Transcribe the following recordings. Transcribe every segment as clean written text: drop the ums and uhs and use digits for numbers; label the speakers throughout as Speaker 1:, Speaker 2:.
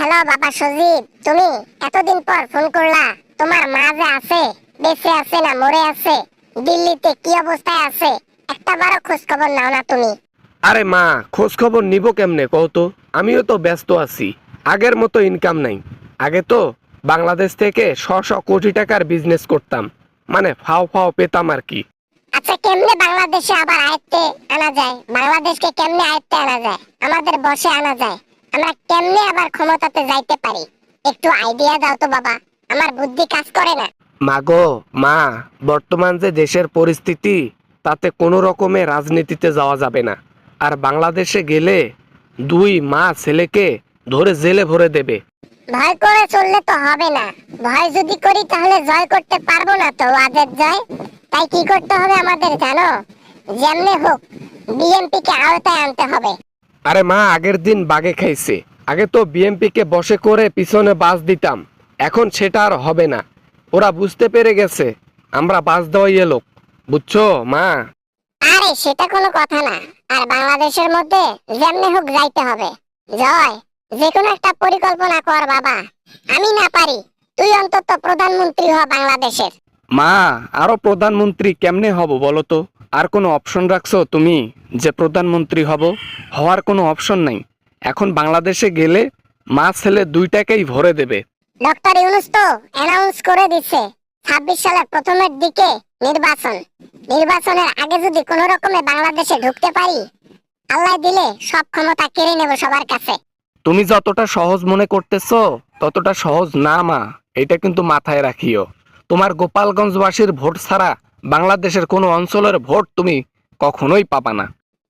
Speaker 1: Hello বাবা সজীব, তুমি এতদিন পর ফোন করলা। তোমার মা যে আছে, বেঁচে আছে না মরে আছে, দিল্লিতে কি অবস্থায় আছে, একটা বারো খোঁজ খবর নাও না তুমি।
Speaker 2: আরে মা, খোঁজ খবর নিব কেমনে কও তো? আমিও তো ব্যস্ত আছি। আগের মতো ইনকাম নাই। আগে তো বাংলাদেশ থেকে শ কোটি টাকার বিজনেস করতাম, মানে ফাও ফাও পেতাম আর কি।
Speaker 1: আচ্ছা, কেমনে বাংলাদেশে আবার আয়ত্তে আনা যায়? বাংলাদেশকে কেমনে আয়ত্তে আনা যায়, আমাদের বসে আনা যায়? আমরা কেমনে আবার ক্ষমতাতে যাইতে পারি? একটু আইডিয়া দাও তো বাবা, আমার বুদ্ধি কাজ করে না।
Speaker 2: মাগো মা, বর্তমান যে দেশের পরিস্থিতি, তাতে কোনো রকমে রাজনীতিতে যাওয়া যাবে না। আর বাংলাদেশে গেলে দুই মা ছেলেকে ধরে জেলে ভরে দেবে।
Speaker 1: ভয় করে চললে তো হবে না। ভয় যদি করি তাহলে জয় করতে পারবো না তো, ওয়াজেদ জয়। তাই কি করতে হবে আমাদের জানো? যেমনে হোক বিএনপি কে আওতায় আনতে হবে।
Speaker 2: আরে মা, আগের দিন বাগে খাইছে। আগে তো বিএমপি কে বসে করে পিছনে বাস দিতাম, এখন সেটা আর হবে না। ওরা বুঝতে পেরে গেছে আমরা বাস দেওয়াই লোক, বুঝছো মা?
Speaker 1: আরে সেটা কোনো কথা না। আর বাংলাদেশের মধ্যে যেমনে হোক যাইতে হবে। জয়, যে কোনো একটা পরিকল্পনা কর বাবা। আমি না পারি, তুই অন্তত প্রধানমন্ত্রী হ বাংলাদেশের।
Speaker 2: মা, আরো প্রধানমন্ত্রী কেমনে হব বলো তো? আর কোনো অপশন রাখছো তুমি যে প্রধানমন্ত্রী হব? হওয়ার কোনো অপশন নাই। এখন বাংলাদেশে গেলে মা ছেলে দুইটাকেই ভরে দেবে।
Speaker 1: ডক্টর ইউনূস তো অ্যানাউন্স করে দিচ্ছে 26 সালের প্রথমের দিকে নির্বাচন। নির্বাচনের আগে যদি কোনো রকমে বাংলাদেশে ঢুকতে পারি, আল্লাহ দিলে সব ক্ষমতা কেড়ে নেব সবার কাছে।
Speaker 2: তুমি যতটা সহজ মনে করতেছো ততটা সহজ না মা, এটা কিন্তু মাথায় রাখিও। তোমার গোপালগঞ্জবাসীর ভোট ছাড়া বাংলাদেশের কোনো অঞ্চলের ভোট তুমি কখনোই পাবা না।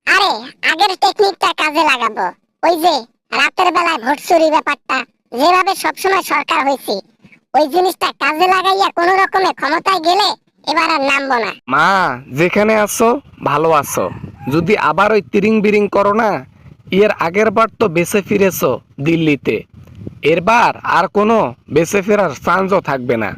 Speaker 1: আরে আগের টেকনিকটা কাজে লাগাবো। ওই যে রাতের বেলায় ভোট চুরি ব্যাপারটা, যেভাবে সবসময় সরকার হয়েছে, ওই জিনিসটা কাজে লাগাইয়া কোনো রকমে ক্ষমতায় গেলে এবার আর নামবো না।
Speaker 2: মা, যেখানে আছো ভালো আছো। যদি আবার ওই তিরিং বিরিং করো না, এর আগের বার তো বেঁচে ফিরেছো দিল্লিতে, এরবার আর কোনো বেঁচে ফেরার চান্সও থাকবে না।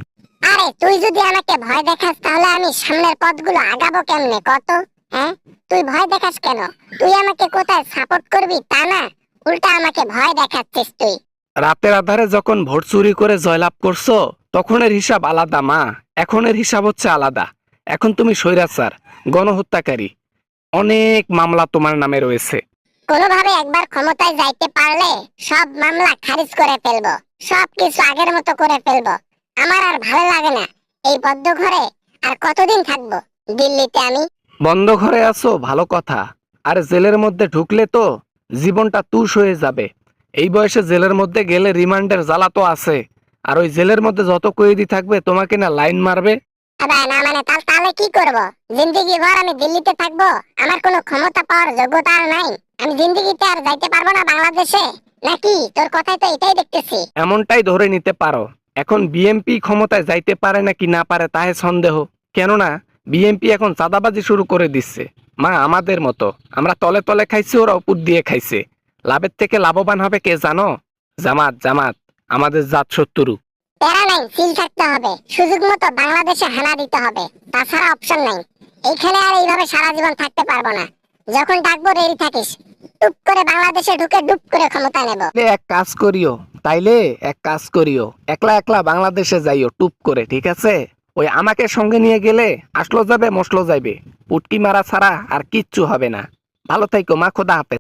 Speaker 1: আরে তুই যদি আমাকে ভয় দেখাস তাহলে আমি সামনের পথগুলো আগাবো কেমনে কত? হ্যাঁ, তুই ভয় দেখাস কেন? তুই আমাকে কোথায় সাপোর্ট করবি তা না, উল্টা আমাকে ভয় দেখাচ্ছিস তুই।
Speaker 2: রাতের আধারে যখন ভোট চুরি করে জয়লাভ করছো তখনের হিসাব আলাদা মা, এখনের হিসাব হচ্ছে আলাদা। এখন তুমি স্বৈরাচার, গণহত্যাকারী, অনেক মামলা তোমার নামে রয়েছে।
Speaker 1: কোনোভাবে একবার ক্ষমতায় যাইতে পারলে সব মামলা খারিজ করে ফেলবো, সব কিছু আগের মতো করে ফেলবো। আমার আর ভালো লাগে না এই বদ্ধ ঘরে আর কতদিন থাকবো দিল্লিতে আমি।
Speaker 2: বন্ধ ঘরে আছো ভালো কথা, আর জেলের মধ্যে ঢুকলে তো জীবনটা তুষ হয়ে যাবে। এই বয়সে জেলের মধ্যে গেলে রিমান্ডের জ্বালা তো আছে, আর ওই জেলের মধ্যে যত কয়েদি থাকবে তোমাকে না লাইন মারবে।
Speaker 1: আবার না মানে তাহলে কি করব? জিন্দেগি ভর আমি দিল্লিতে থাকবো? আমার কোনো ক্ষমতা পাওয়ার যোগ্যতা আর নাই? আমি জিন্দেগিতে আর যাইতে পারবো না বাংলাদেশে নাকি? তোর কথাই তো এটাই দেখতেছি।
Speaker 2: এমনটাই ধরে নিতে পারো। এখন বিএমপি ক্ষমতায় যাইতে পারে নাকি না পারে তাহে সন্দেহ। কেননা বিএমপি এখন চাঁদাবাজি শুরু করে দিচ্ছে। মা, আমাদের মতো আমরা তলে তলে খাইছি, ওরা উপর দিয়ে খাইছে। লাভের থেকে লাভবান হবে কে জানো? জামাত। জামাত আমাদের জাত শত্রু।
Speaker 1: প্যারা নাই, সিল থাকতে হবে, সুযোগ মতো বাংলাদেশে হানা দিতে হবে, তাছাড়া অপশন নাই। এইখানে আর এইভাবে সারা জীবন থাকতে পারবো না। যখন ডাকবো রেডি থাকিস, টুপ করে বাংলাদেশে ঢুকে ডুপ করে ক্ষমতা নেব।
Speaker 2: এক কাজ করিও, তাইলে এক কাজ করিও, একলা একলা বাংলাদেশে যাইও টুপ করে, ঠিক আছে? ওই আমাকে সঙ্গে নিয়ে গেলে আসলো যাবে মশলো যাবে, পুটকি মারা ছাড়া আর কিচ্ছু হবে না। ভালো থাইকো মা, খোদা হাফেজ।